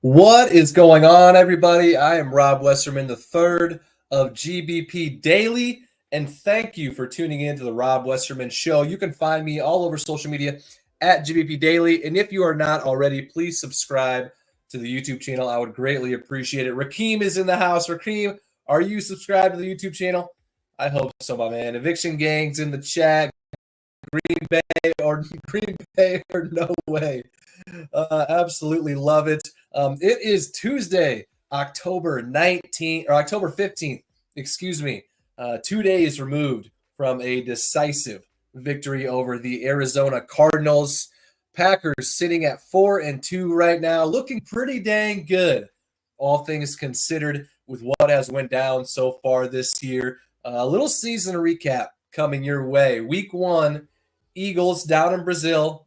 What is going on, everybody? I am Rob Westerman, the third of GBP Daily, and thank you for tuning in to the Rob Westerman Show. You can find me all over social media at GBP Daily, and if you are not already, please subscribe to the YouTube channel. I would greatly appreciate it. Rakeem is in the house. Rakeem, are you subscribed to the YouTube channel? I hope so, my man. Eviction Gang's in the chat. Green Bay or no way. Absolutely love it. It is Tuesday, October 19th or October 15th, excuse me. 2 days removed from a decisive victory over the Arizona Cardinals. Packers sitting at 4-2 right now, looking pretty dang good, all things considered, with what has went down so far this year. A little season recap coming your way. Week 1, Eagles down in Brazil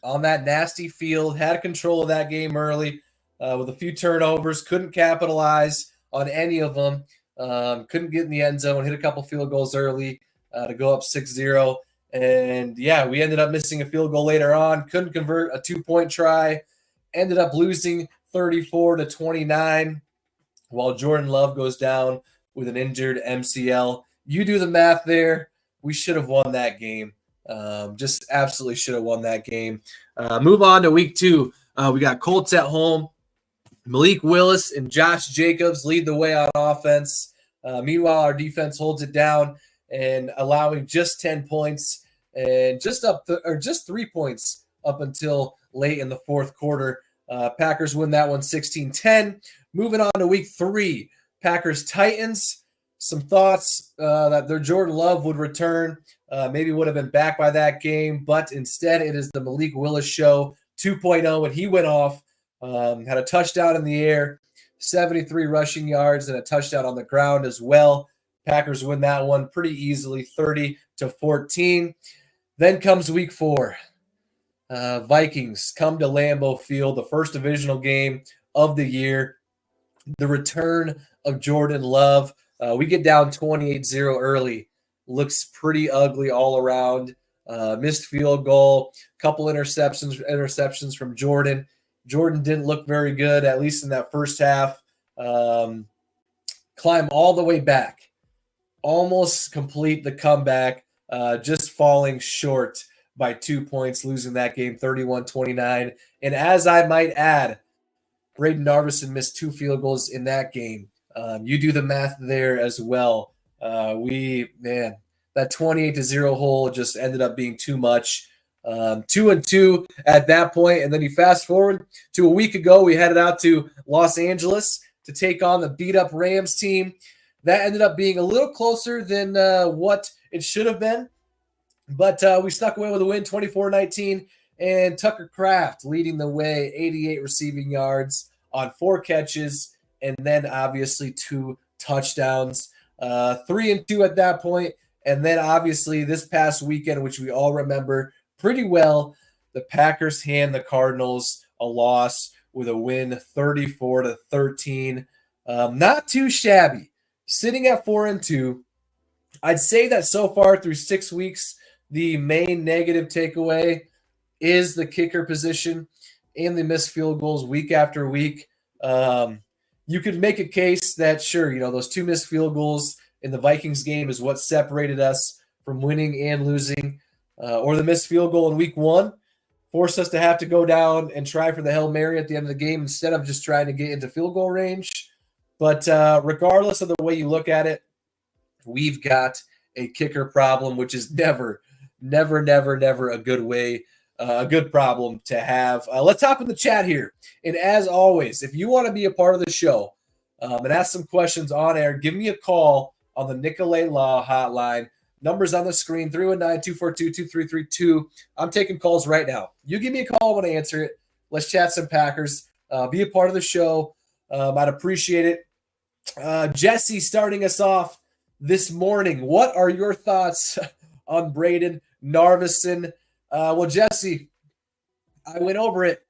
on that nasty field, had control of that game early with a few turnovers, couldn't capitalize on any of them, couldn't get in the end zone, hit a couple field goals early to go up 6-0. And yeah, we ended up missing a field goal later on, couldn't convert a 2-point try, ended up losing 34-29 while Jordan Love goes down with an injured MCL. You do the math there. We should have won that game. Just absolutely should have won that game. Move on to week 2. We got Colts at home. Malik Willis and Josh Jacobs lead the way on offense. Meanwhile, our defense holds it down and allowing just 10 points and just 3 points up until late in the fourth quarter. Packers win that one 16-10. Moving on to week 3, Packers Titans. Some thoughts that their Jordan Love would return. Maybe would have been back by that game, but instead it is the Malik Willis show 2.0, and he went off, had a touchdown in the air, 73 rushing yards, and a touchdown on the ground as well. Packers win that one pretty easily, 30-14. Then comes week 4. Vikings come to Lambeau Field, the first divisional game of the year. The return of Jordan Love. We get down 28-0 early. Looks pretty ugly all around. Missed field goal, couple interceptions from Jordan. Jordan didn't look very good, at least in that first half. Climb all the way back. Almost complete the comeback, just falling short by 2 points, losing that game 31-29. And as I might add, Braden Narvison missed 2 field goals in that game. You do the math there as well. That 28-0 hole just ended up being too much. 2-2 at that point, and then you fast forward to a week ago, we headed out to Los Angeles to take on the beat-up Rams team. That ended up being a little closer than what it should have been, but we snuck away with a win, 24-19, and Tucker Kraft leading the way, 88 receiving yards on 4 catches, and then obviously 2 touchdowns, 3-2 at that point. And then obviously this past weekend, which we all remember pretty well, the Packers hand the Cardinals a loss with a win 34-13. Not too shabby. Sitting at 4-2. I'd say that so far through 6 weeks, the main negative takeaway is the kicker position and the missed field goals week after week. You could make a case that, sure, those 2 missed field goals in the Vikings game is what separated us from winning and losing, or the missed field goal in week 1 forced us to have to go down and try for the Hail Mary at the end of the game instead of just trying to get into field goal range. But regardless of the way you look at it, we've got a kicker problem, which is never a good way, a good problem to have. Let's hop in the chat here. And as always, if you want to be a part of the show and ask some questions on air, give me a call on the Nicolet Law hotline. Numbers on the screen, 319-242-2332. I'm taking calls right now. You give me a call when I answer it. Let's chat some Packers. Be a part of the show. I'd appreciate it. Jesse starting us off this morning. What are your thoughts on Braden Narvison? Well, Jesse, I went over it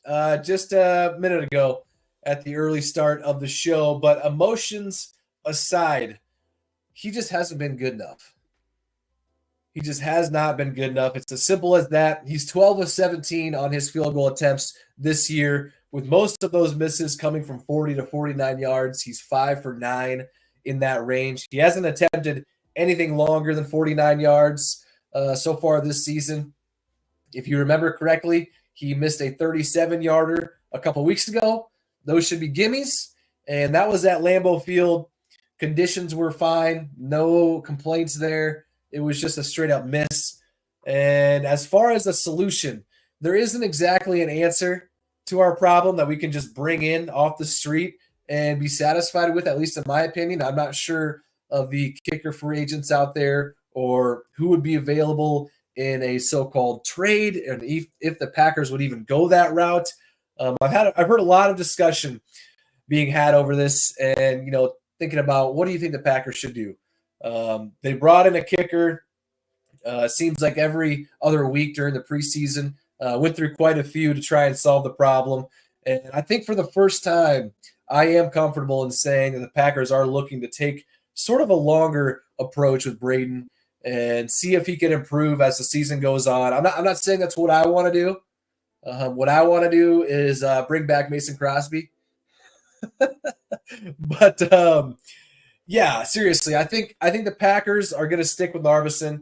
just a minute ago at the early start of the show, but emotions aside, he just hasn't been good enough. He just has not been good enough. It's as simple as that. He's 12 of 17 on his field goal attempts this year with most of those misses coming from 40 to 49 yards. He's 5 for 9 in that range. He hasn't attempted anything longer than 49 yards so far this season. If you remember correctly, he missed a 37-yarder a couple weeks ago. Those should be gimmies, and that was at Lambeau Field. Conditions were fine. No complaints there. It was just a straight-up miss. And as far as a solution, there isn't exactly an answer to our problem that we can just bring in off the street and be satisfied with, at least in my opinion. I'm not sure of the kicker free agents out there or who would be available in a so-called trade, and if the Packers would even go that route. I've heard a lot of discussion being had over this, and thinking about what do you think the Packers should do. They brought in a kicker. Seems like every other week during the preseason. Went through quite a few to try and solve the problem, and I think for the first time, I am comfortable in saying that the Packers are looking to take sort of a longer approach with Braden and see if he can improve as the season goes on. I'm not saying that's what I want to do. What I want to do is bring back Mason Crosby. But yeah, seriously, I think the Packers are going to stick with Narveson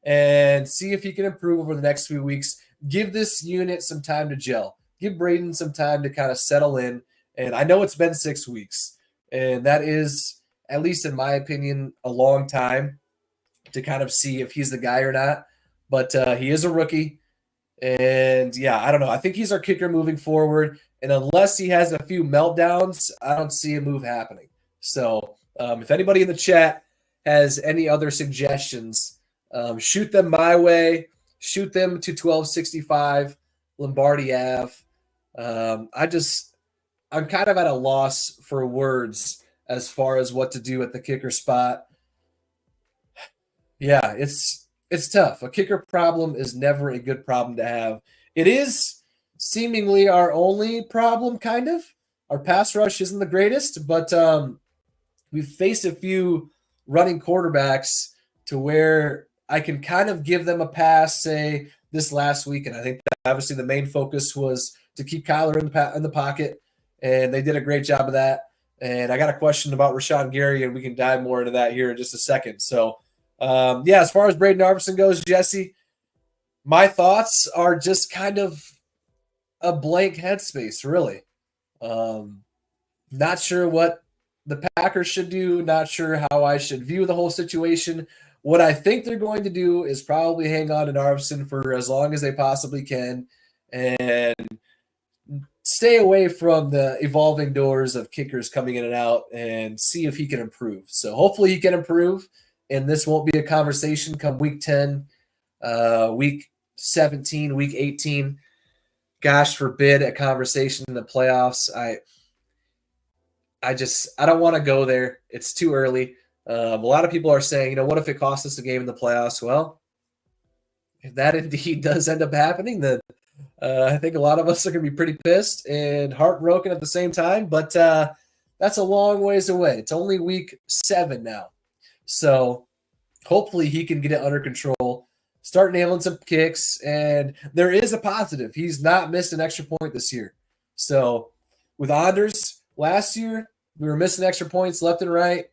and see if he can improve over the next few weeks. Give this unit some time to gel. Give Braden some time to kind of settle in. And I know it's been 6 weeks, and that is, at least in my opinion, a long time to kind of see if he's the guy or not. But he is a rookie. And yeah, I don't know. I think he's our kicker moving forward. And unless he has a few meltdowns, I don't see a move happening. So if anybody in the chat has any other suggestions, shoot them my way. Shoot them to 1265 Lombardi Ave. I'm kind of at a loss for words as far as what to do at the kicker spot. Yeah, it's tough. A kicker problem is never a good problem to have. It is seemingly our only problem, kind of. Our pass rush isn't the greatest, but we've faced a few running quarterbacks to where I can kind of give them a pass, say, this last week. And I think that obviously the main focus was to keep Kyler in the pocket, and they did a great job of that. And I got a question about Rashawn Gary, and we can dive more into that here in just a second. So, yeah, as far as Braden Arvison goes, Jesse, my thoughts are just kind of a blank headspace, really. Not sure what the Packers should do, not sure how I should view the whole situation. What I think they're going to do is probably hang on to Arvison for as long as they possibly can and stay away from the evolving doors of kickers coming in and out and see if he can improve. So hopefully he can improve, and this won't be a conversation come week 10, week 17, week 18. Gosh forbid a conversation in the playoffs. I don't want to go there. It's too early. A lot of people are saying, what if it costs us a game in the playoffs? Well, if that indeed does end up happening, then I think a lot of us are going to be pretty pissed and heartbroken at the same time. But that's a long ways away. It's only week 7 now. So hopefully he can get it under control, start nailing some kicks. And there is a positive. He's not missed an extra point this year. So with Anders last year, we were missing extra points left and right.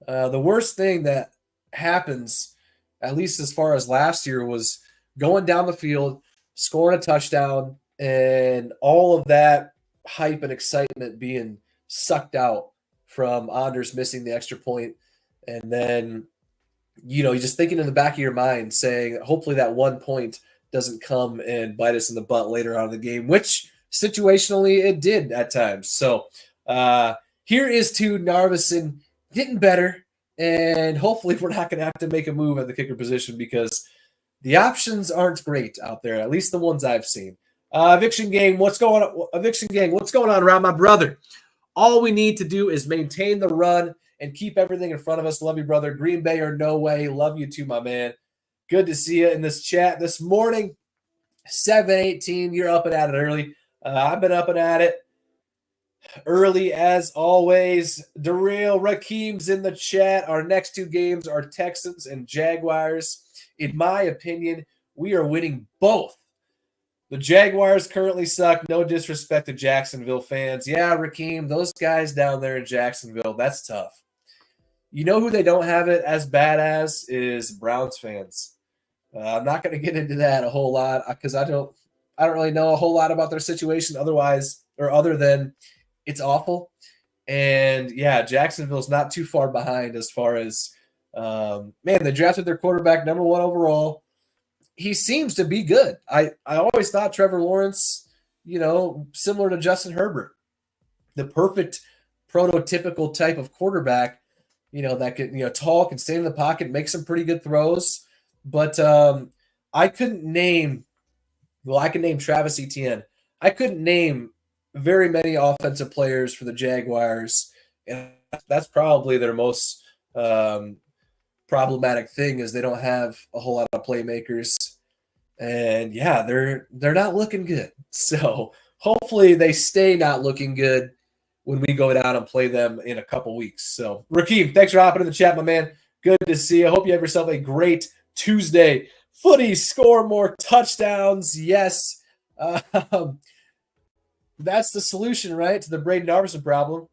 The worst thing that happens, at least as far as last year, was going down the field, scoring a touchdown, and all of that hype and excitement being sucked out from Anders missing the extra point. And then, you're just thinking in the back of your mind saying, hopefully that 1 point doesn't come and bite us in the butt later on in the game, which situationally it did at times. So here is to Narveson getting better, and hopefully we're not going to have to make a move at the kicker position because the options aren't great out there, at least the ones I've seen. Eviction gang, what's going on, Rob, my brother? All we need to do is maintain the run and keep everything in front of us. Love you, brother. Green Bay or no way. Love you too, my man. Good to see you in this chat this morning. 7:18, you're up and at it early. I've been up and at it early as always. Darrell Rakeem's in the chat. Our next 2 games are Texans and Jaguars. In my opinion, we are winning both. The Jaguars currently suck. No disrespect to Jacksonville fans. Yeah, Rakeem, those guys down there in Jacksonville, that's tough. You know who they don't have it as bad as is Browns fans. I'm not going to get into that a whole lot because I don't really know a whole lot about their situation other than it's awful. And yeah, Jacksonville's not too far behind as far as they drafted their quarterback number 1 overall. He seems to be good. I always thought Trevor Lawrence, similar to Justin Herbert, the perfect prototypical type of quarterback, that could, tall, can stay in the pocket, make some pretty good throws. But I couldn't name, I can name Travis Etienne. I couldn't name very many offensive players for the Jaguars. And that's probably their most problematic thing is they don't have a whole lot of playmakers. And yeah, they're not looking good. So hopefully they stay not looking good when we go down and play them in a couple weeks. So Rakeem, thanks for hopping in the chat, my man. Good to see you. I hope you have yourself a great Tuesday. Footy, score more touchdowns. Yes. That's the solution, right, to the Braden Darvison problem.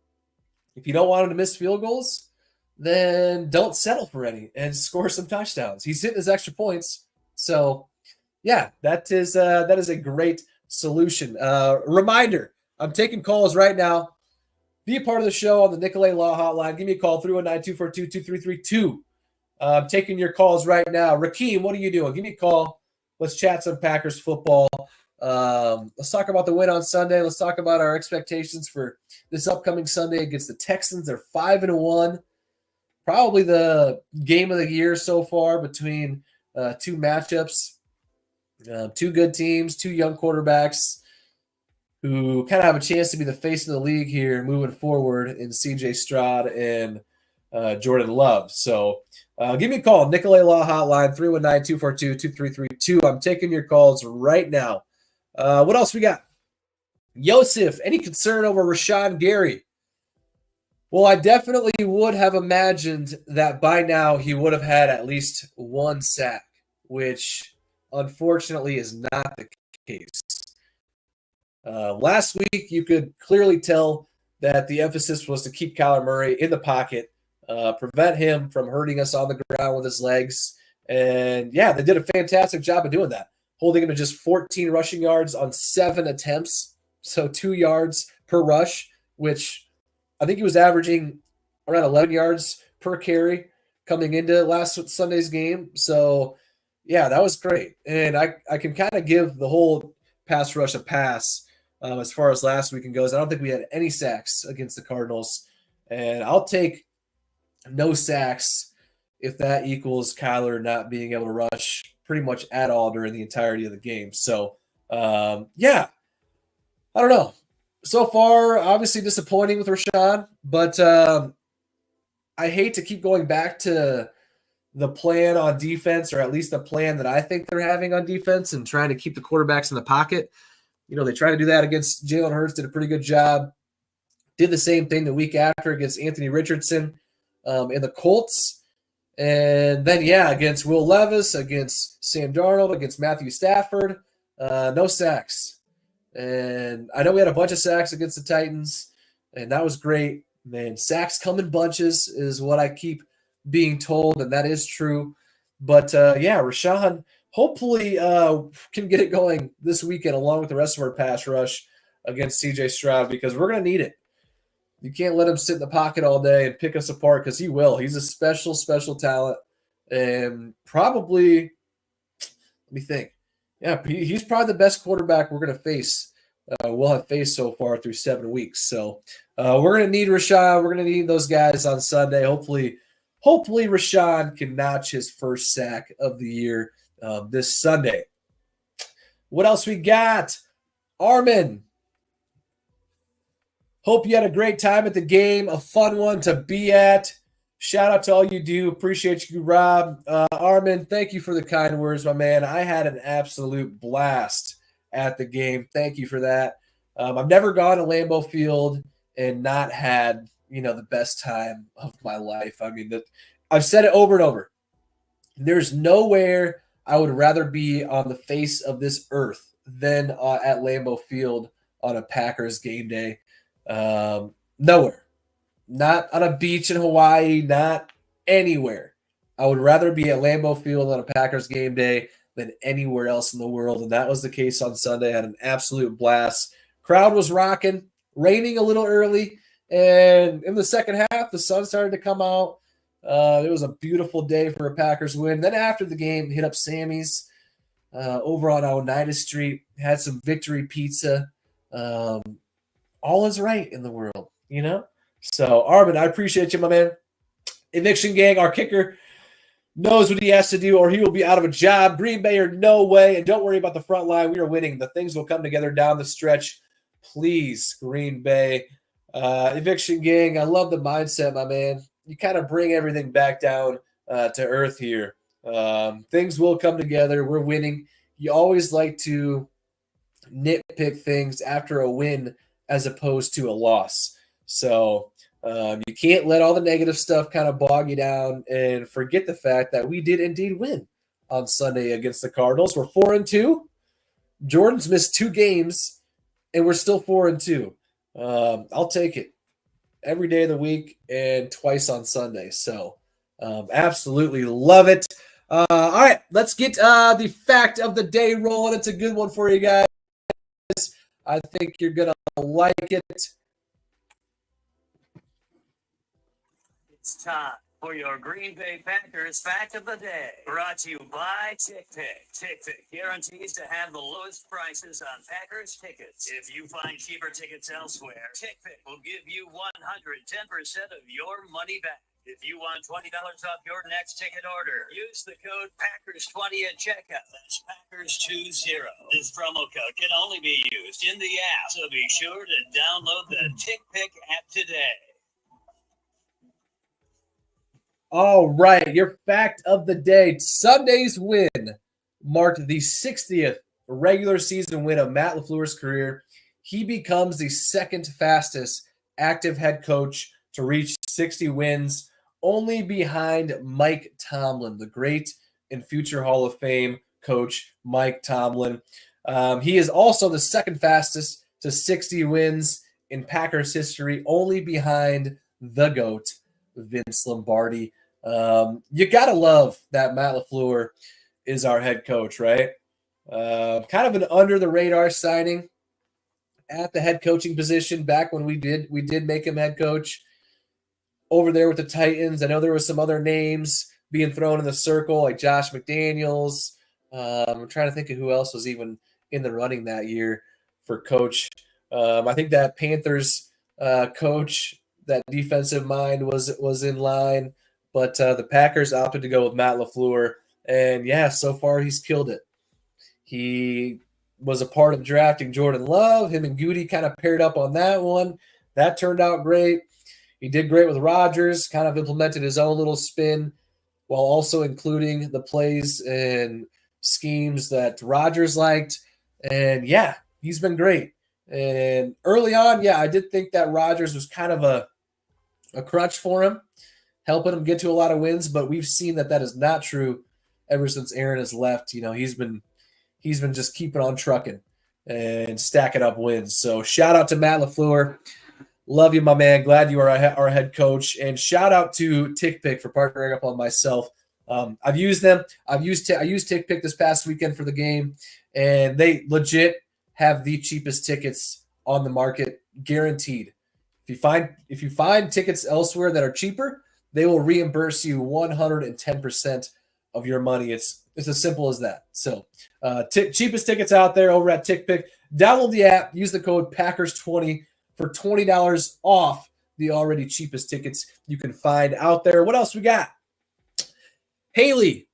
If you don't want him to miss field goals, then don't settle for any and score some touchdowns. He's hitting his extra points. So, yeah, that is a great solution. Reminder, I'm taking calls right now. Be a part of the show on the Nicolet Law hotline. Give me a call, 319-242-2332. I'm taking your calls right now. Rakeem, what are you doing? Give me a call. Let's chat some Packers football. Let's talk about the win on Sunday. Let's talk about our expectations for this upcoming Sunday against the Texans. They're 5-1. Probably the game of the year so far between two matchups. Two good teams, two young quarterbacks who kind of have a chance to be the face of the league here moving forward in CJ Stroud and Jordan Love. So give me a call, Nicolet Law hotline, 319-242-2332. I'm taking your calls right now. What else we got? Yosef, any concern over Rashawn Gary? Well, I definitely would have imagined that by now he would have had at least one sack, which unfortunately is not the case. Last week, you could clearly tell that the emphasis was to keep Kyler Murray in the pocket, prevent him from hurting us on the ground with his legs. And yeah, they did a fantastic job of doing that, holding him to just 14 rushing yards on 7 attempts. So 2 yards per rush, which I think he was averaging around 11 yards per carry coming into last Sunday's game. So yeah, that was great. And I can kind of give the whole pass rush a pass as far as last weekend goes. I don't think we had any sacks against the Cardinals. And I'll take no sacks if that equals Kyler not being able to rush pretty much at all during the entirety of the game. So, yeah, I don't know. So far, obviously disappointing with Rashawn, but I hate to keep going back to the plan on defense, or at least the plan that I think they're having on defense and trying to keep the quarterbacks in the pocket. They tried to do that against Jalen Hurts, did a pretty good job. Did the same thing the week after against Anthony Richardson in the Colts. And then, yeah, against Will Levis, against Sam Darnold, against Matthew Stafford, no sacks. And I know we had a bunch of sacks against the Titans, and that was great. Man, sacks come in bunches is what I keep being told, and that is true. But, yeah, Rashawn hopefully can get it going this weekend along with the rest of our pass rush against CJ Stroud, because we're going to need it. You can't let him sit in the pocket all day and pick us apart, because he will. He's a special, special talent. And probably, let me think. Yeah, he's probably the best quarterback we're going to face. We'll have faced so far through 7 weeks. So we're going to need Rashawn. We're going to need those guys on Sunday. Hopefully Rashawn can notch his first sack of the year this Sunday. What else we got? Armin. Hope you had a great time at the game. A fun one to be at. Shout out to all you do. Appreciate you, Rob. Armin, thank you for the kind words, my man. I had an absolute blast at the game. Thank you for that. I've never gone to Lambeau Field and not had, the best time of my life. I mean, I've said it over and over. There's nowhere I would rather be on the face of this earth than at Lambeau Field on a Packers game day. Nowhere. Not on a beach in Hawaii, not anywhere. I would rather be at Lambeau Field on a Packers game day than anywhere else in the world, and that was the case on Sunday. I had an absolute blast. Crowd was rocking, raining a little early, and in the second half, the sun started to come out. It was a beautiful day for a Packers win. Then after the game, hit up Sammy's over on Oneida Street, had some victory pizza. All is right in the world, you know? So, Armin, I appreciate you, my man. Eviction Gang, our kicker, knows what he has to do or he will be out of a job. Green Bay or no way. And don't worry about the front line. We are winning. The things will come together down the stretch. Please, Green Bay. Eviction Gang, I love the mindset, my man. You kind of bring everything back down to earth here. Things will come together. We're winning. You always like to nitpick things after a win as opposed to a loss. So you can't let all the negative stuff kind of bog you down and forget the fact that we did indeed win on Sunday against the Cardinals. We're 4-2. Jordan's missed 2 games, and we're still 4-2. I'll take it every day of the week and twice on Sunday. So absolutely love it. All right, let's get the fact of the day rolling. It's a good one for you guys. I think you're going to like it. It's time for your Green Bay Packers Fact of the Day. Brought to you by TickPick. TickPick guarantees to have the lowest prices on Packers tickets. If you find cheaper tickets elsewhere, TickPick will give you 110% of your money back. If you want $20 off your next ticket order, use the code Packers20 at checkout. That's Packers20. This promo code can only be used in the app, so be sure to download the TickPick app today. All right, your fact of the day. Sunday's win marked the 60th regular season win of Matt LaFleur's career. He becomes the second fastest active head coach to reach 60 wins, only behind Mike Tomlin, the great and future Hall of Fame coach Mike Tomlin. He is also the second fastest to 60 wins in Packers history, only behind the GOAT, Vince Lombardi. You got to love that Matt LaFleur is our head coach, right? Kind of an under-the-radar signing at the head coaching position back when we did make him head coach over there with the Titans. I know there were some other names being thrown in the circle, like Josh McDaniels. I'm trying to think of who else was even in the running that year for coach. I think that Panthers coach, that defensive mind was in line. But the Packers opted to go with Matt LaFleur. And, yeah, so far he's killed it. He was a part of drafting Jordan Love. Him and Goody kind of paired up on that one. That turned out great. He did great with Rodgers, kind of implemented his own little spin while also including the plays and schemes that Rodgers liked. And, yeah, he's been great. And early on, yeah, I did think that Rodgers was kind of a crutch for him, helping him get to a lot of wins, but we've seen that is not true ever since Aaron has left. You know, he's been just keeping on trucking and stacking up wins. So shout out to Matt LaFleur. Love you, my man. Glad you are our head coach. And shout out to TickPick for partnering up on myself. I've used them. I used TickPick this past weekend for the game, and they legit have the cheapest tickets on the market, guaranteed. If you find tickets elsewhere that are cheaper, they will reimburse you 110% of your money. It's as simple as that. So cheapest tickets out there over at TickPick. Download the app. Use the code Packers20 for $20 off the already cheapest tickets you can find out there. What else we got? Haley,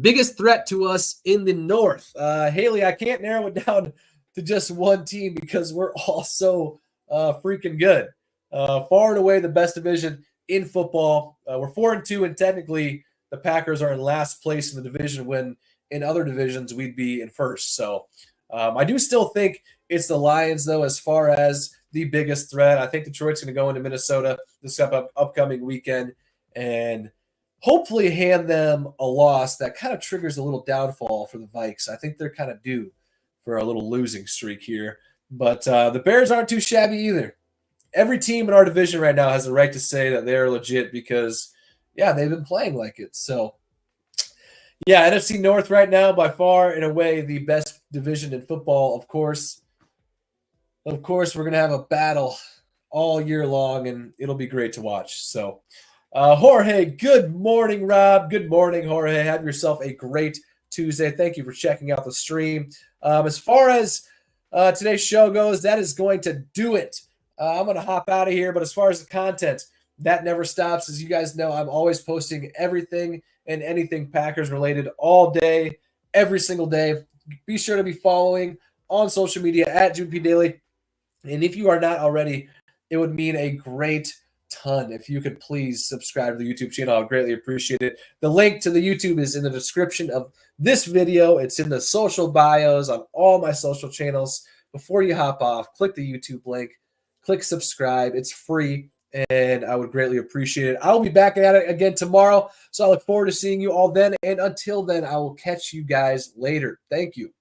biggest threat to us in the North. Haley, I can't narrow it down to just one team because we're all so freaking good. Far and away the best division in football. We're 4-2, and technically the Packers are in last place in the division when in other divisions we'd be in first. So I do still think it's the Lions, though, as far as the biggest threat. I think Detroit's going to go into Minnesota this upcoming weekend and hopefully hand them a loss that kind of triggers a little downfall for the Vikes. I think they're kind of due for a little losing streak here. But the Bears aren't too shabby either. Every team in our division right now has the right to say that they're legit because, yeah, they've been playing like it. So, yeah, NFC North right now, by far, in a way, the best division in football, of course. Of course, we're going to have a battle all year long, and it'll be great to watch. So, Jorge, good morning, Rob. Good morning, Jorge. Have yourself a great Tuesday. Thank you for checking out the stream. As far as today's show goes, that is going to do it. I'm going to hop out of here, but as far as the content, that never stops. As you guys know, I'm always posting everything and anything Packers related all day, every single day. Be sure to be following on social media at GBP Daily. And if you are not already, it would mean a great ton if you could please subscribe to the YouTube channel. I would greatly appreciate it. The link to the YouTube is in the description of this video. It's in the social bios on all my social channels. Before you hop off, click the YouTube link, click subscribe. It's free, and I would greatly appreciate it. I'll be back at it again tomorrow, so I look forward to seeing you all then. And until then, I will catch you guys later. Thank you.